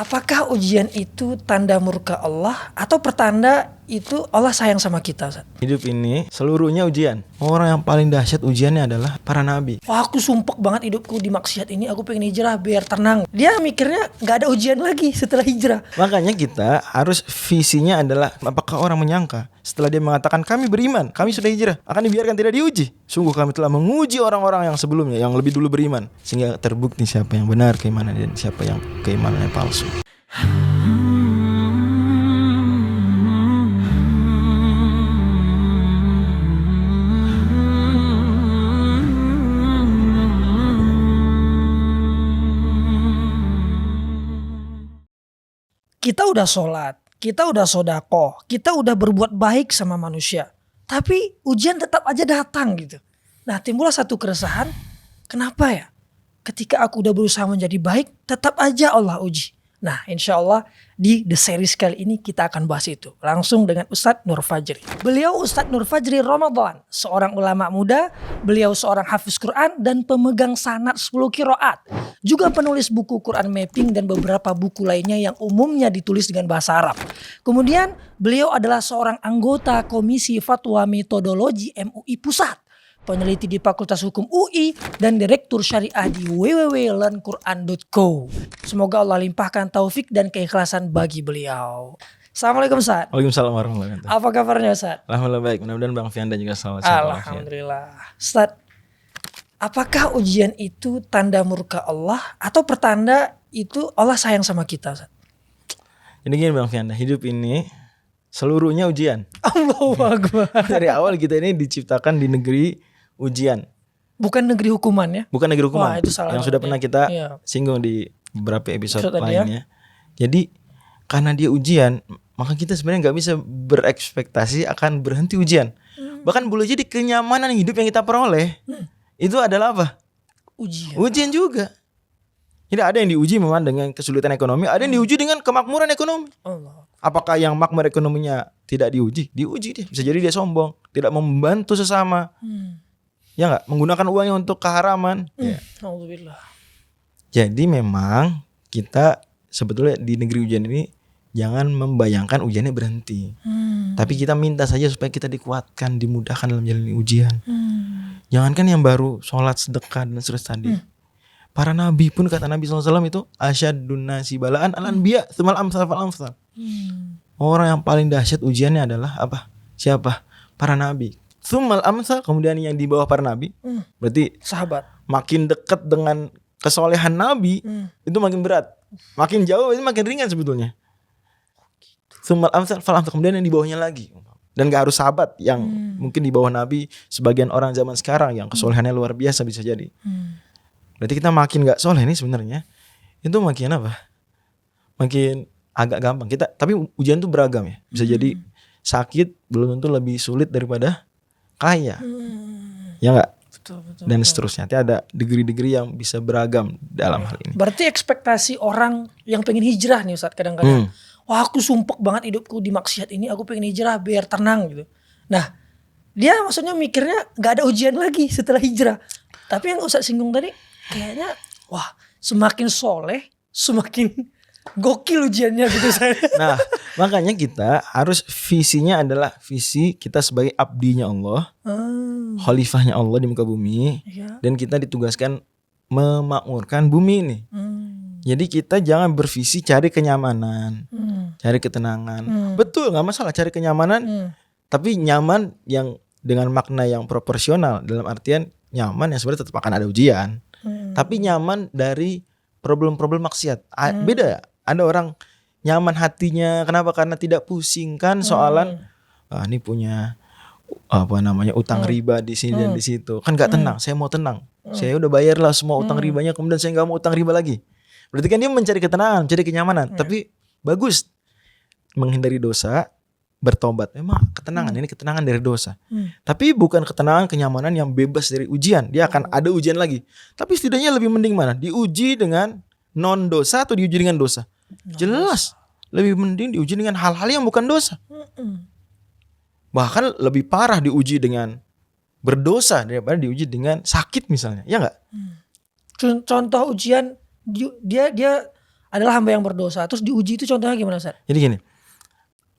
Apakah ujian itu tanda murka Allah atau pertanda itu Allah sayang sama kita, Ustaz? Hidup ini seluruhnya ujian. Orang yang paling dahsyat ujiannya adalah para nabi. Wah, aku sumpek banget hidupku di maksiat ini, aku pengen hijrah biar tenang. Dia mikirnya gak ada ujian lagi setelah hijrah. Makanya kita harus visinya adalah apakah orang menyangka setelah dia mengatakan kami beriman, kami sudah hijrah, akan dibiarkan tidak diuji. Sungguh kami telah menguji orang-orang yang sebelumnya, yang lebih dulu beriman, sehingga terbukti siapa yang benar keimanan dan siapa yang keimanannya palsu. Kita udah sholat, kita udah sodako, kita udah berbuat baik sama manusia. Tapi ujian tetap aja datang gitu. Nah, timbullah satu keresahan, kenapa ya? Ketika aku udah berusaha menjadi baik, tetap aja Allah uji. Nah, insya Allah di The Series kali ini kita akan bahas itu. Langsung dengan Ustadz Nur Fajri. Beliau Ustadz Nur Fajri Ramadan, seorang ulama muda, beliau seorang hafiz Quran dan pemegang sanad 10 qiraat. Juga penulis buku Quran Mapping dan beberapa buku lainnya yang umumnya ditulis dengan bahasa Arab. Kemudian beliau adalah seorang anggota Komisi Fatwa Metodologi MUI Pusat, peneliti di Fakultas Hukum UI, dan direktur syariah di www.learnquran.co. Semoga Allah limpahkan taufik dan keikhlasan bagi beliau. Assalamualaikum Ustaz. Waalaikumsalam warahmatullahi wabarakatuh. Apa kabarnya Ustaz? Alhamdulillah baik, mudah-mudahan Bang Fianda juga selamat sehat. Alhamdulillah. Ustaz, apakah ujian itu tanda murka Allah atau pertanda itu Allah sayang sama kita, Ustaz? Jadi gini Bang Fianda, hidup ini seluruhnya ujian. Allahu Akbar. Dari awal kita ini diciptakan di negeri ujian. Bukan negeri hukuman ya? Bukan negeri hukuman. Wah, itu salah yang sudah banget pernah ya. kita Iya. singgung di beberapa episode Episode tadi ya. lainnya. Jadi karena dia ujian, maka kita sebenarnya nggak bisa berekspektasi akan berhenti ujian. Bahkan boleh jadi kenyamanan hidup yang kita peroleh itu adalah apa? Ujian. Ujian juga. Jadi ada yang diuji memang dengan kesulitan ekonomi, ada yang diuji dengan kemakmuran ekonomi. Allah. Apakah yang makmur ekonominya tidak diuji? Diuji dia. Bisa jadi dia sombong, tidak membantu sesama. Ya nggak, menggunakan uangnya untuk keharaman. Ya. Alhamdulillah. Jadi memang kita sebetulnya di negeri ujian ini jangan membayangkan ujiannya berhenti. Tapi kita minta saja supaya kita dikuatkan, dimudahkan dalam menjalani ujian. Jangankan yang baru sholat, sedekah dan seterusnya tadi. Para nabi pun kata Nabi SAW itu asyadun nasi balaan al-anbiya tsumal amsal fal amsal. Orang yang paling dahsyat ujiannya adalah apa? Siapa? Para nabi. Tsumal amsal, kemudian yang di bawah para nabi. Berarti Sahabat. makin dekat dengan kesolehan nabi itu makin berat. Makin jauh itu makin ringan sebetulnya. Tsumal amsal fal amsal, kemudian yang di bawahnya lagi. Dan gak harus sahabat yang mungkin di bawah nabi, sebagian orang zaman sekarang yang kesolehannya luar biasa bisa jadi. Berarti kita makin gak soleh nih sebenarnya, itu makin apa? Makin agak gampang. Tapi ujian itu beragam ya. Bisa jadi sakit belum tentu lebih sulit daripada kaya. Ya enggak? Betul. Dan seterusnya. Nanti ada degree-degree yang bisa beragam dalam hal ini. Berarti ekspektasi orang yang pengen hijrah nih Ustaz kadang-kadang. Wah, aku sumpek banget hidupku di maksiat ini, aku pengen hijrah biar tenang gitu. Nah, dia maksudnya mikirnya gak ada ujian lagi setelah hijrah. Tapi yang Ustaz singgung tadi kayaknya wah, semakin soleh semakin gokil ujiannya gitu saya. Nah, makanya kita harus visinya adalah visi kita sebagai abdinya Allah, khalifahnya Allah di muka bumi, dan kita ditugaskan memakmurkan bumi ini. Jadi kita jangan bervisi cari kenyamanan, cari ketenangan. Betul, nggak masalah cari kenyamanan, tapi nyaman yang dengan makna yang proporsional, dalam artian nyaman yang sebenarnya tetap akan ada ujian, tapi nyaman dari problem-problem maksiat. Beda ya. Ada orang nyaman hatinya, kenapa? Karena tidak pusing kan soalan. Ini punya utang riba di sini dan di situ. Kan nggak tenang. Saya mau tenang. Saya udah bayar lah semua utang ribanya. Kemudian saya nggak mau utang riba lagi. Berarti kan dia mencari ketenangan, mencari kenyamanan. Tapi bagus menghindari dosa, bertobat. Memang ketenangan ini ketenangan dari dosa. Tapi bukan ketenangan kenyamanan yang bebas dari ujian. Dia akan ada ujian lagi. Tapi setidaknya lebih mending mana? Diuji dengan non dosa atau diuji dengan dosa? Jelas lebih mending diuji dengan hal-hal yang bukan dosa. Bahkan lebih parah diuji dengan berdosa daripada diuji dengan sakit misalnya. Ya enggak? Contoh ujian dia adalah hamba yang berdosa. Terus diuji itu contohnya gimana Ustaz? Jadi gini,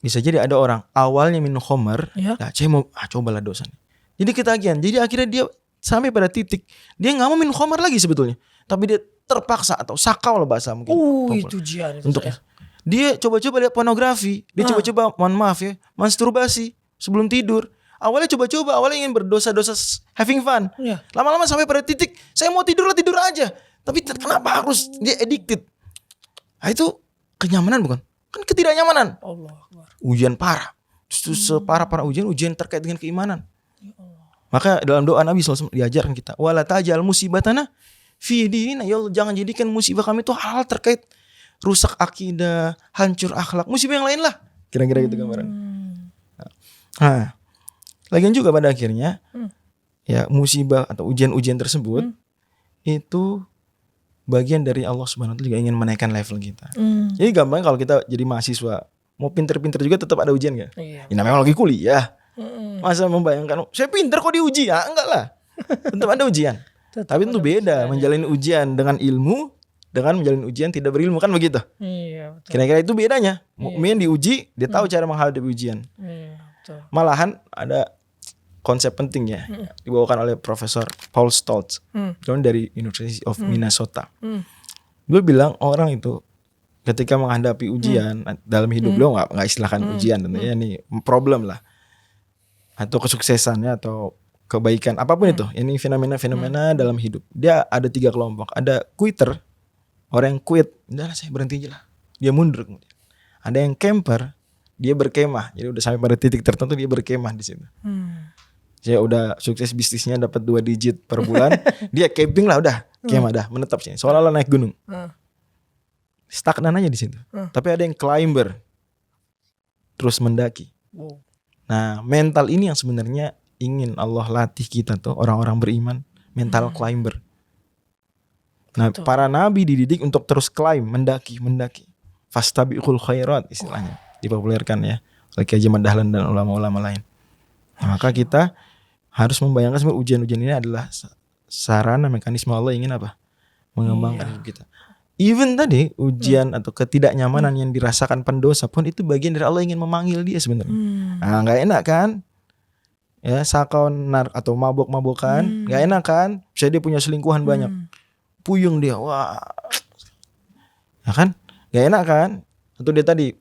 bisa jadi ada orang awalnya minum khamar, Ya. nah saya mau cobalah dosa nih. Jadi ketagihan. Jadi akhirnya dia sampai pada titik dia nggak mau minum khamar lagi sebetulnya, tapi dia terpaksa atau sakau lah bahasa mungkin. Itu ujian itu Untuk Ustaz, ya. dia coba-coba lihat pornografi, dia coba-coba, mohon maaf ya, masturbasi sebelum tidur. Awalnya coba-coba, awalnya ingin berdosa-dosa, having fun. Iya. Lama-lama sampai pada titik saya mau tidur lah tidur aja. Tapi kenapa harus dia addicted? Nah, itu kenyamanan bukan? Kan ketidaknyamanan. Allah Akbar. Ujian parah. Justru separah-parah ujian terkait dengan keimanan. Maka dalam doa Nabi SAW diajarkan kita, wala tajal musibatana fi dinina, ya Allah jangan jadikan musibah kami itu hal terkait rusak akidah, hancur akhlak, musibah yang lain lah. Kira-kira gitu gambaran. Nah, lagian juga pada akhirnya ya musibah atau ujian-ujian tersebut itu bagian dari Allah Subhanahu wa taala juga ingin menaikkan level kita. Jadi gampang kalau kita jadi mahasiswa, mau pinter-pinter juga tetap ada ujian gak? Iya. Ya namanya lagi kuliah. Masa membayangkan saya pinter kok diuji? Ya enggak lah. Tetap ada ujian. Tapi itu beda menjalani ujian dengan ilmu dengan menjalani ujian tidak berilmu, kan begitu? Iya, betul. Kira-kira itu bedanya. Mukmin diuji, dia tahu cara menghadapi ujian. Iya, betul. Malahan ada konsep pentingnya dibawakan oleh Profesor Paul Stoltz, dari University of Minnesota. Dia bilang orang itu ketika menghadapi ujian dalam hidup, beliau nggak istilahkan ujian, tentunya ini problem lah, atau kesuksesannya atau kebaikan apapun itu, ini fenomena-fenomena dalam hidup. Dia ada 3 kelompok. Ada quitter, orang yang quit, udahlah saya berhenti aja lah, dia mundur kemudian. Ada yang camper, dia berkemah, jadi udah sampai pada titik tertentu dia berkemah di situ. Saya udah sukses bisnisnya dapat 2 digit per bulan, dia camping lah udah, kemah dah, menetap sini, seolah-olah naik gunung. Stagnan aja di situ. Tapi ada yang climber, terus mendaki. Nah, mental ini yang sebenarnya ingin Allah latih kita tuh, orang-orang beriman, mental climber. Nah, para nabi dididik untuk terus climb, mendaki. Fastabiqul khairat istilahnya, dipopulerkan ya oleh Kiai Haji Dahlan dan ulama-ulama lain. Nah, maka kita harus membayangkan sebenarnya ujian-ujian ini adalah sarana mekanisme Allah ingin apa? Mengembangkan hidup kita. Even tadi ujian atau ketidaknyamanan yang dirasakan pendosa pun itu bagian dari Allah ingin memanggil dia sebenarnya. Nah, nggak enak kan? Ya, sakau atau mabok-mabokan, nggak enak kan? Misalnya dia punya selingkuhan banyak, puyeng dia, wah, ya kan? Nggak enak kan? Atau dia tadi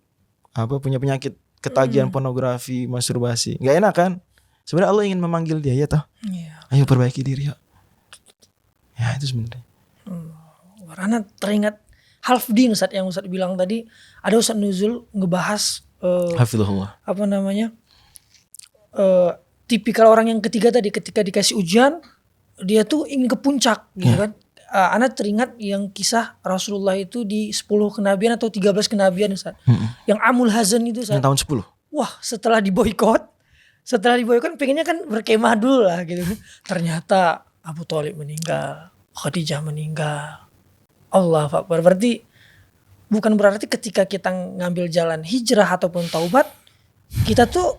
punya penyakit ketagihan pornografi, masturbasi, nggak enak kan? Sebenarnya Allah ingin memanggil dia, ya toh? Ayo perbaiki diri yuk. Ya itu sebenarnya. Karena teringat Halfdin Ustaz yang Ustaz bilang tadi, ada Ustaz Nuzul ngebahas Hafizullah. apa namanya, tipikal orang yang ketiga tadi, ketika dikasih ujian dia tuh ingin ke puncak gitu kan. Ana teringat yang kisah Rasulullah itu di 10 kenabian atau 13 kenabian Ustaz. Yang Amul Hazan itu Ustaz. Yang tahun 10. Wah, setelah diboikot pengennya kan berkemah dulu lah gitu. Ternyata Abu Thalib meninggal, Khadijah meninggal. Allah Akbar. Berarti bukan berarti ketika kita ngambil jalan hijrah ataupun taubat, kita tuh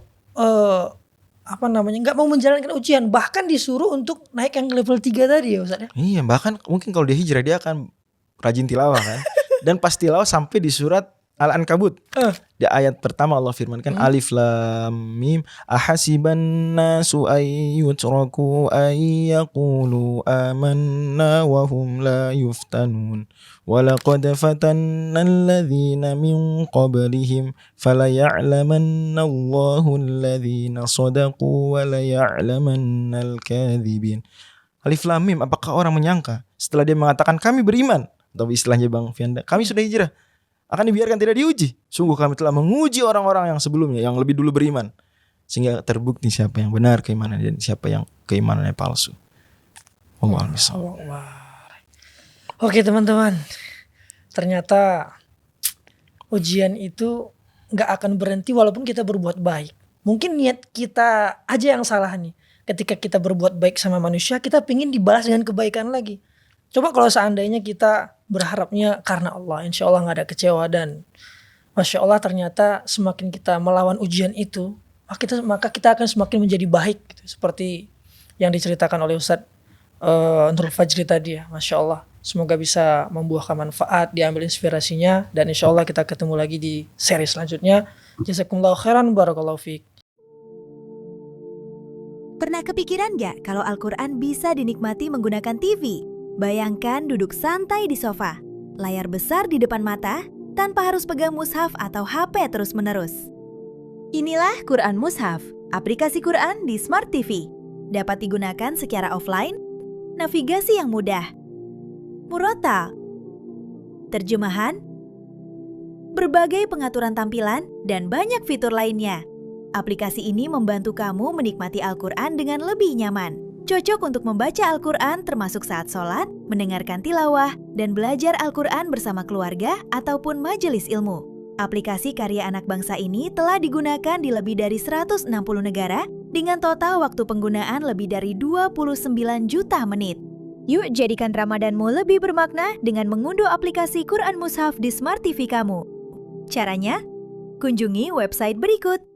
nggak mau menjalankan ujian, bahkan disuruh untuk naik yang level 3 tadi ya Ustaz ya. Iya, bahkan mungkin kalau dia hijrah dia akan rajin tilawah kan. Dan pas tilawah sampai di surat Al-Ankabut. Di ayat pertama Allah firmankan Alif Lam Mim ahasiban nasu ayyutraku ayyaqulu amanna wa hum la yuftanun walaqad fatanna alladhina min qablihim falaya'lamanna Allahu alladhina sadaqu wa laya'lamanna al-kadhibin. Alif Lam Mim, apakah orang menyangka setelah dia mengatakan kami beriman, atau istilahnya Bang Fianda, kami sudah hijrah, akan dibiarkan tidak diuji? Sungguh kami telah menguji orang-orang yang sebelumnya, yang lebih dulu beriman, sehingga terbukti siapa yang benar keimanannya dan siapa yang keimanannya palsu. Oke teman-teman, ternyata ujian itu gak akan berhenti walaupun kita berbuat baik. Mungkin niat kita aja yang salah nih. Ketika kita berbuat baik sama manusia, kita pengen dibalas dengan kebaikan lagi. Coba kalau seandainya kita berharapnya karena Allah, insya Allah gak ada kecewa, dan Masya Allah ternyata semakin kita melawan ujian itu, maka kita akan semakin menjadi baik gitu. Seperti yang diceritakan oleh Ustadz Nurul Fajri tadi ya, Masya Allah. Semoga bisa membuahkan manfaat, diambil inspirasinya, dan insya Allah kita ketemu lagi di seri selanjutnya. Jazakumullahu khairan, barakallahu fiik. Pernah kepikiran gak kalau Al-Quran bisa dinikmati menggunakan TV? Bayangkan duduk santai di sofa, layar besar di depan mata, tanpa harus pegang mushaf atau HP terus-menerus. Inilah Quran Mushaf, aplikasi Quran di Smart TV. Dapat digunakan secara offline, navigasi yang mudah, murotal, terjemahan, berbagai pengaturan tampilan, dan banyak fitur lainnya. Aplikasi ini membantu kamu menikmati Al-Quran dengan lebih nyaman. Cocok untuk membaca Al-Quran termasuk saat sholat, mendengarkan tilawah, dan belajar Al-Quran bersama keluarga ataupun majelis ilmu. Aplikasi karya anak bangsa ini telah digunakan di lebih dari 160 negara dengan total waktu penggunaan lebih dari 29 juta menit. Yuk jadikan Ramadanmu lebih bermakna dengan mengunduh aplikasi Quran Mushaf di Smart TV kamu. Caranya, kunjungi website berikut.